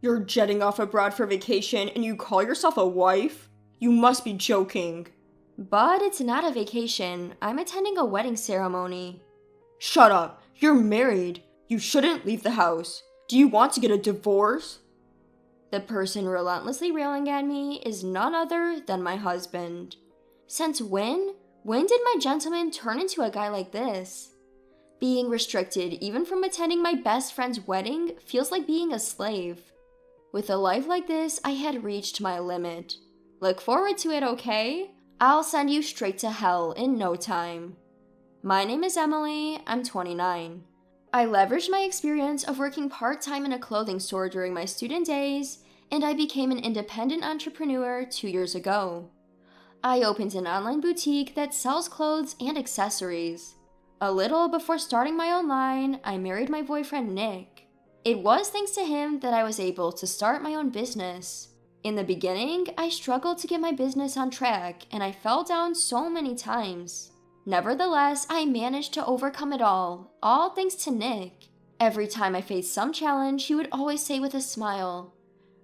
You're jetting off abroad for vacation and you call yourself a wife? You must be joking. But it's not a vacation. I'm attending a wedding ceremony. Shut up. You're married. You shouldn't leave the house. Do you want to get a divorce? The person relentlessly railing at me is none other than my husband. Since when? When did my gentleman turn into a guy like this? Being restricted even from attending my best friend's wedding feels like being a slave. With a life like this, I had reached my limit. Look forward to it, okay? I'll send you straight to hell in no time. My name is Emily, I'm 29. I leveraged my experience of working part-time in a clothing store during my student days, and I became an independent entrepreneur 2 years ago. I opened an online boutique that sells clothes and accessories. A little before starting my own line, I married my boyfriend Nick. It was thanks to him that I was able to start my own business. In the beginning, I struggled to get my business on track, and I fell down so many times. Nevertheless, I managed to overcome it all thanks to Nick. Every time I faced some challenge, he would always say with a smile,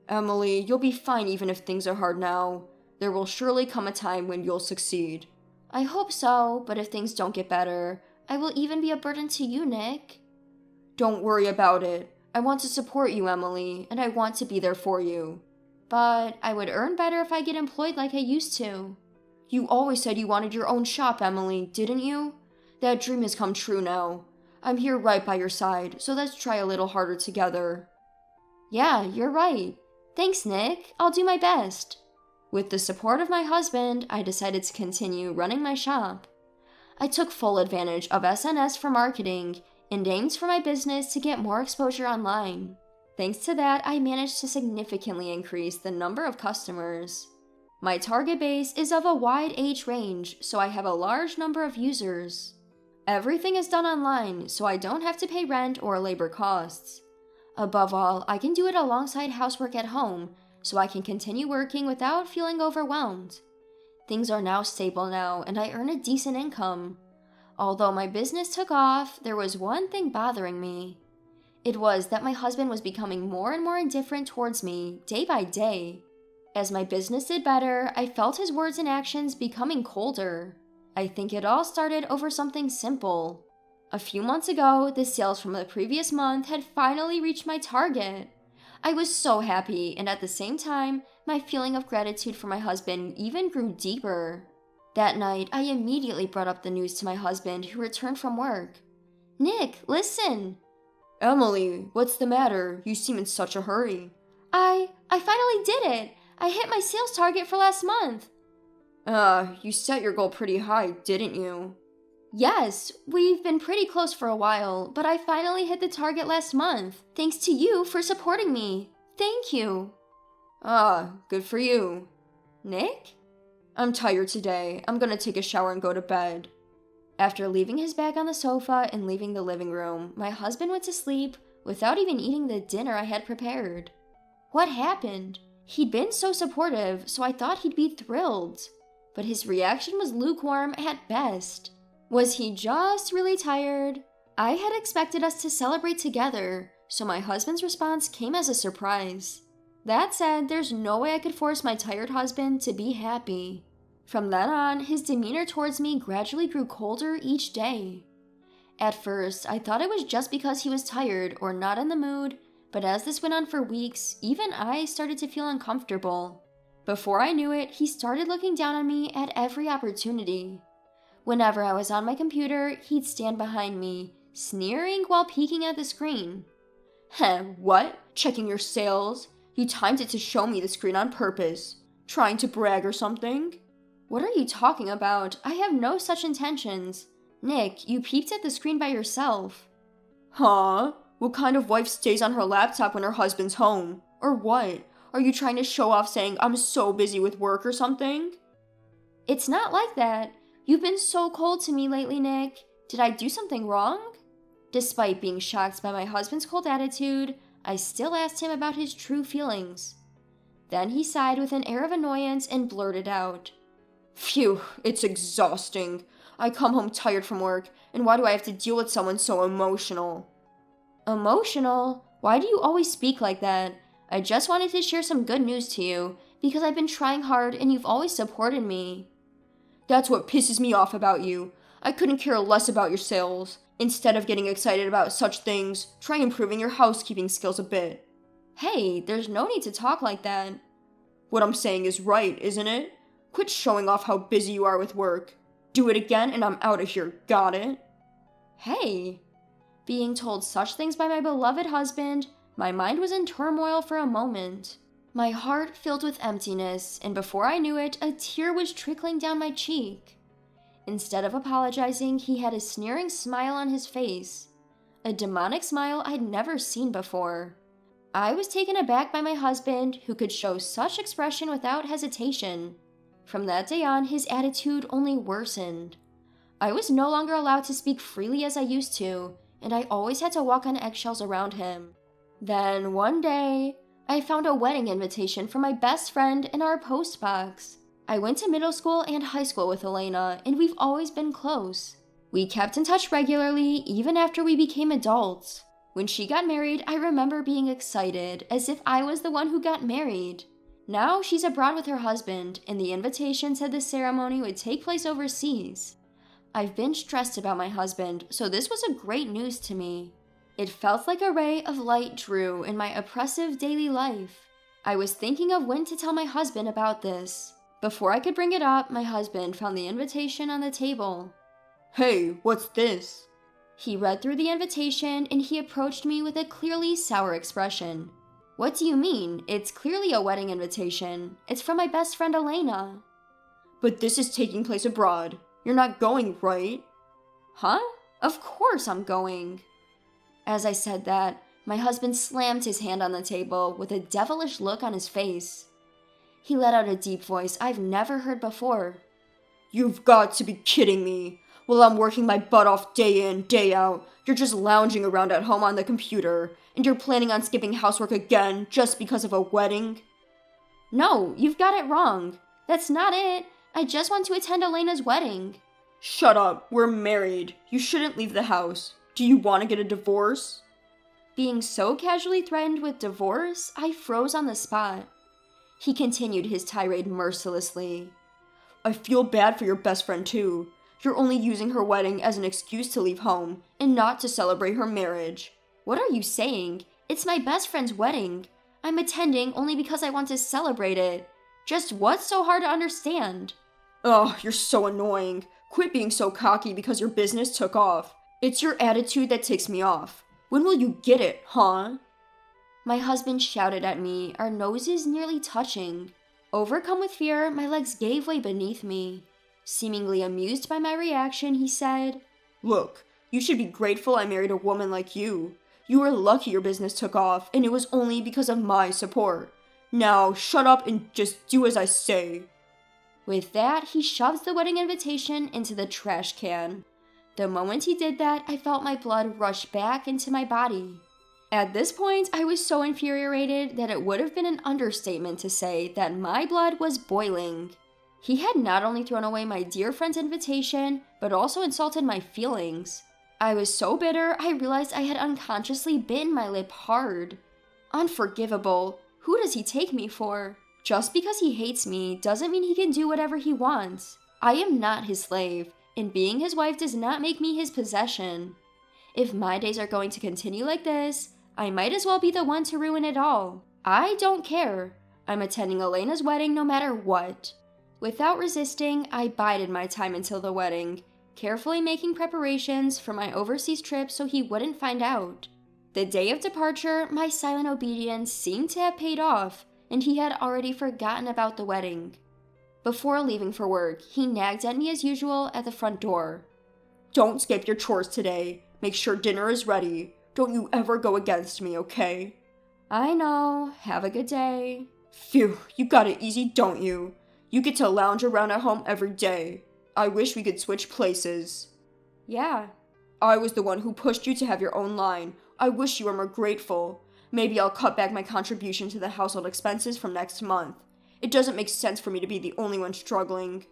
Emily, you'll be fine even if things are hard now. There will surely come a time when you'll succeed. I hope so, but if things don't get better, I will even be a burden to you, Nick. Don't worry about it. I want to support you, Emily, and I want to be there for you. But I would earn better if I get employed like I used to. You always said you wanted your own shop, Emily, didn't you? That dream has come true now. I'm here right by your side, so let's try a little harder together. Yeah, you're right. Thanks, Nick. I'll do my best. With the support of my husband, I decided to continue running my shop. I took full advantage of SNS for marketing and aimed for my business to get more exposure online. Thanks to that, I managed to significantly increase the number of customers. My target base is of a wide age range, so I have a large number of users. Everything is done online, so I don't have to pay rent or labor costs. Above all, I can do it alongside housework at home, so I can continue working without feeling overwhelmed. Things are now stable now, and I earn a decent income. Although my business took off, there was one thing bothering me. It was that my husband was becoming more and more indifferent towards me, day by day. As my business did better, I felt his words and actions becoming colder. I think it all started over something simple. A few months ago, the sales from the previous month had finally reached my target. I was so happy, and at the same time, my feeling of gratitude for my husband even grew deeper. That night, I immediately brought up the news to my husband, who returned from work. Nick, listen! Emily, what's the matter? You seem in such a hurry. I finally did it! I hit my sales target for last month. You set your goal pretty high, didn't you? Yes, we've been pretty close for a while, but I finally hit the target last month. Thanks to you for supporting me. Thank you. Good for you. Nick? I'm tired today. I'm gonna take a shower and go to bed. After leaving his bag on the sofa and leaving the living room, my husband went to sleep without even eating the dinner I had prepared. What happened? He'd been so supportive, so I thought he'd be thrilled. But his reaction was lukewarm at best. Was he just really tired? I had expected us to celebrate together, so my husband's response came as a surprise. That said, there's no way I could force my tired husband to be happy. From then on, his demeanor towards me gradually grew colder each day. At first, I thought it was just because he was tired or not in the mood, but as this went on for weeks, even I started to feel uncomfortable. Before I knew it, he started looking down on me at every opportunity. Whenever I was on my computer, he'd stand behind me, sneering while peeking at the screen. What? Checking your sales? You timed it to show me the screen on purpose. Trying to brag or something? What are you talking about? I have no such intentions. Nick, you peeked at the screen by yourself. Huh? What kind of wife stays on her laptop when her husband's home? Or what? Are you trying to show off saying I'm so busy with work or something? It's not like that. You've been so cold to me lately, Nick. Did I do something wrong? Despite being shocked by my husband's cold attitude, I still asked him about his true feelings. Then he sighed with an air of annoyance and blurted out, Phew, it's exhausting. I come home tired from work, and why do I have to deal with someone so emotional? Emotional? Why do you always speak like that? I just wanted to share some good news to you because I've been trying hard and you've always supported me. That's what pisses me off about you. I couldn't care less about your sales. Instead of getting excited about such things, try improving your housekeeping skills a bit. Hey, there's no need to talk like that. What I'm saying is right, isn't it? Quit showing off how busy you are with work. Do it again and I'm out of here, got it? Hey. Being told such things by my beloved husband, my mind was in turmoil for a moment. My heart filled with emptiness, and before I knew it, a tear was trickling down my cheek. Instead of apologizing, he had a sneering smile on his face. A demonic smile I'd never seen before. I was taken aback by my husband, who could show such expression without hesitation. From that day on, his attitude only worsened. I was no longer allowed to speak freely as I used to, and I always had to walk on eggshells around him. Then, one day, I found a wedding invitation from my best friend in our post box. I went to middle school and high school with Elena, and we've always been close. We kept in touch regularly, even after we became adults. When she got married, I remember being excited, as if I was the one who got married. Now she's abroad with her husband, and the invitation said the ceremony would take place overseas. I've been stressed about my husband, so this was a great news to me. It felt like a ray of light drew in my oppressive daily life. I was thinking of when to tell my husband about this. Before I could bring it up, my husband found the invitation on the table. Hey, what's this? He read through the invitation and he approached me with a clearly sour expression. What do you mean? It's clearly a wedding invitation. It's from my best friend Elena. But this is taking place abroad. You're not going, right? Huh? Of course I'm going. As I said that, my husband slammed his hand on the table with a devilish look on his face. He let out a deep voice I've never heard before. You've got to be kidding me. While I'm working my butt off day in, day out, you're just lounging around at home on the computer, and you're planning on skipping housework again just because of a wedding? No, you've got it wrong. That's not it. I just want to attend Elena's wedding. Shut up. We're married. You shouldn't leave the house. Do you want to get a divorce? Being so casually threatened with divorce, I froze on the spot. He continued his tirade mercilessly. I feel bad for your best friend too. You're only using her wedding as an excuse to leave home and not to celebrate her marriage. What are you saying? It's my best friend's wedding. I'm attending only because I want to celebrate it. Just what's so hard to understand? Ugh, you're so annoying. Quit being so cocky because your business took off. It's your attitude that ticks me off. When will you get it, huh? My husband shouted at me, our noses nearly touching. Overcome with fear, my legs gave way beneath me. Seemingly amused by my reaction, he said, Look, you should be grateful I married a woman like you. You were lucky your business took off, and it was only because of my support. Now, shut up and just do as I say. With that, he shoved the wedding invitation into the trash can. The moment he did that, I felt my blood rush back into my body. At this point, I was so infuriated that it would have been an understatement to say that my blood was boiling. He had not only thrown away my dear friend's invitation, but also insulted my feelings. I was so bitter, I realized I had unconsciously bitten my lip hard. Unforgivable. Who does he take me for? Just because he hates me doesn't mean he can do whatever he wants. I am not his slave, and being his wife does not make me his possession. If my days are going to continue like this, I might as well be the one to ruin it all. I don't care. I'm attending Elena's wedding no matter what. Without resisting, I bided my time until the wedding, carefully making preparations for my overseas trip so he wouldn't find out. The day of departure, my silent obedience seemed to have paid off, and he had already forgotten about the wedding. Before leaving for work, he nagged at me as usual at the front door. Don't skip your chores today. Make sure dinner is ready. Don't you ever go against me, okay? I know. Have a good day. Phew, you got it easy, don't you? You get to lounge around at home every day. I wish we could switch places. Yeah. I was the one who pushed you to have your own line. I wish you were more grateful. Maybe I'll cut back my contribution to the household expenses from next month. It doesn't make sense for me to be the only one struggling.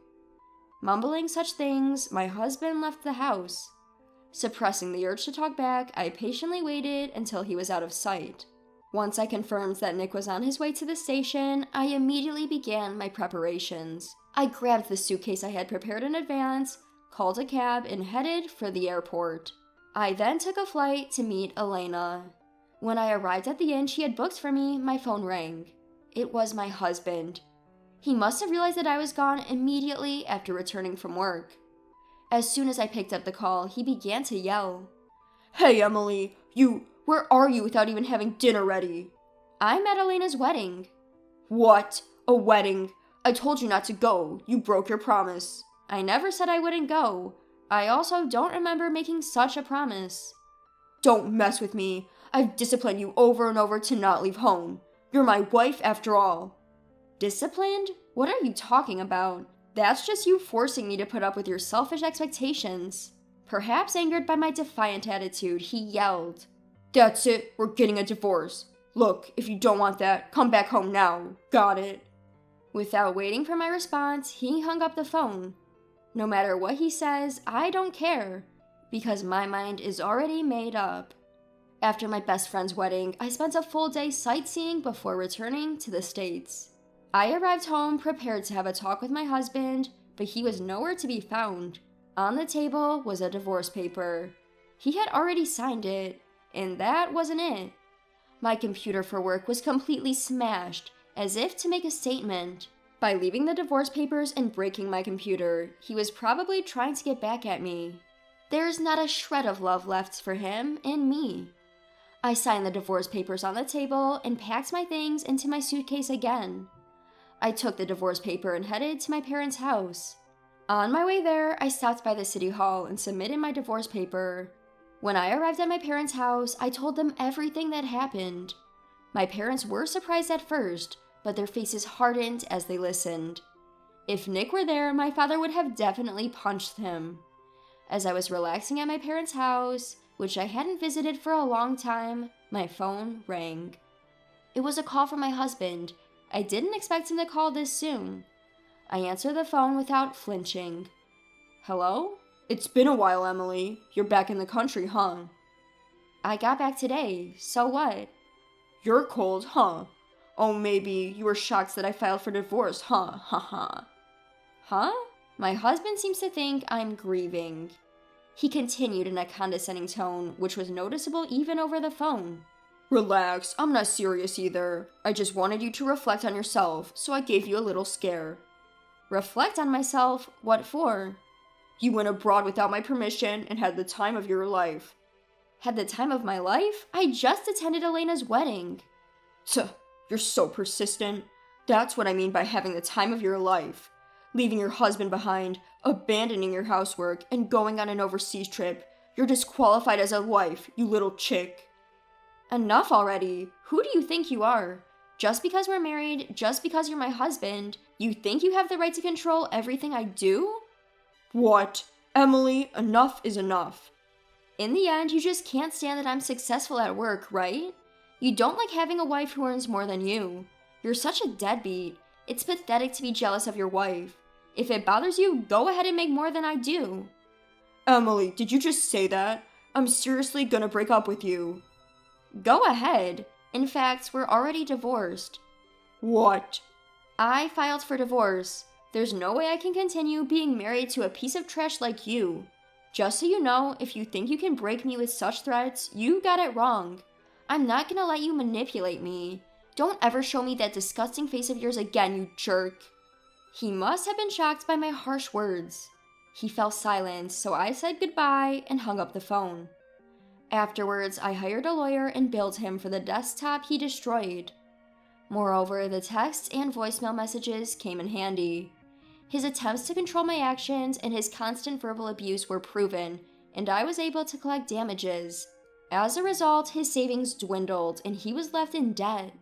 Mumbling such things, my husband left the house. Suppressing the urge to talk back, I patiently waited until he was out of sight. Once I confirmed that Nick was on his way to the station, I immediately began my preparations. I grabbed the suitcase I had prepared in advance, called a cab, and headed for the airport. I then took a flight to meet Elena. When I arrived at the inn she had booked for me, my phone rang. It was my husband. He must have realized that I was gone immediately after returning from work. As soon as I picked up the call, he began to yell. Hey, Emily, where are you without even having dinner ready? I'm at Elena's wedding. What? A wedding? I told you not to go. You broke your promise. I never said I wouldn't go. I also don't remember making such a promise. Don't mess with me. I've disciplined you over and over to not leave home. You're my wife after all. Disciplined? What are you talking about? That's just you forcing me to put up with your selfish expectations. Perhaps angered by my defiant attitude, he yelled. That's it. We're getting a divorce. Look, if you don't want that, come back home now. Got it? Without waiting for my response, he hung up the phone. No matter what he says, I don't care, because my mind is already made up. After my best friend's wedding, I spent a full day sightseeing before returning to the States. I arrived home prepared to have a talk with my husband, but he was nowhere to be found. On the table was a divorce paper. He had already signed it, and that wasn't it. My computer for work was completely smashed, as if to make a statement. By leaving the divorce papers and breaking my computer, he was probably trying to get back at me. There's not a shred of love left for him and me. I signed the divorce papers on the table and packed my things into my suitcase again. I took the divorce paper and headed to my parents' house. On my way there, I stopped by the city hall and submitted my divorce paper. When I arrived at my parents' house, I told them everything that happened. My parents were surprised at first, but their faces hardened as they listened. If Nick were there, my father would have definitely punched him. As I was relaxing at my parents' house, which I hadn't visited for a long time, my phone rang. It was a call from my husband. I didn't expect him to call this soon. I answered the phone without flinching. Hello? It's been a while, Emily. You're back in the country, huh? I got back today. So what? You're cold, huh? Oh, maybe you were shocked that I filed for divorce, huh? Ha ha. Huh? My husband seems to think I'm grieving. He continued in a condescending tone, which was noticeable even over the phone. Relax, I'm not serious either. I just wanted you to reflect on yourself, so I gave you a little scare. Reflect on myself? What for? You went abroad without my permission and had the time of your life. Had the time of my life? I just attended Elena's wedding. Tuh, you're so persistent. That's what I mean by having the time of your life. Leaving your husband behind, abandoning your housework, and going on an overseas trip. You're disqualified as a wife, you little chick. Enough already. Who do you think you are? Just because we're married, just because you're my husband, you think you have the right to control everything I do? What? Emily, enough is enough. In the end, you just can't stand that I'm successful at work, right? You don't like having a wife who earns more than you. You're such a deadbeat. It's pathetic to be jealous of your wife. If it bothers you, go ahead and make more than I do. Emily, did you just say that? I'm seriously gonna break up with you. Go ahead. In fact, we're already divorced. What? I filed for divorce. There's no way I can continue being married to a piece of trash like you. Just so you know, if you think you can break me with such threats, you got it wrong. I'm not gonna let you manipulate me. Don't ever show me that disgusting face of yours again, you jerk. He must have been shocked by my harsh words. He fell silent, so I said goodbye and hung up the phone. Afterwards, I hired a lawyer and billed him for the desktop he destroyed. Moreover, the text and voicemail messages came in handy. His attempts to control my actions and his constant verbal abuse were proven, and I was able to collect damages. As a result, his savings dwindled and he was left in debt.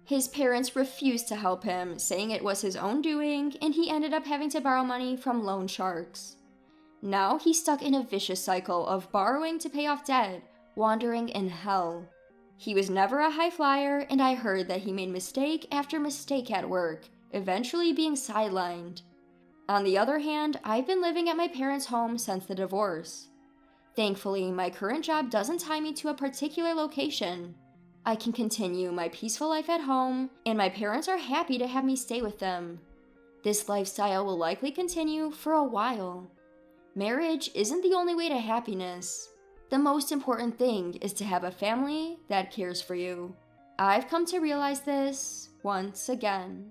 His parents refused to help him, saying it was his own doing, and he ended up having to borrow money from loan sharks. Now he's stuck in a vicious cycle of borrowing to pay off debt, wandering in hell. He was never a high flyer, and I heard that he made mistake after mistake at work, eventually being sidelined. On the other hand, I've been living at my parents' home since the divorce. Thankfully, my current job doesn't tie me to a particular location. I can continue my peaceful life at home, and my parents are happy to have me stay with them. This lifestyle will likely continue for a while. Marriage isn't the only way to happiness. The most important thing is to have a family that cares for you. I've come to realize this once again.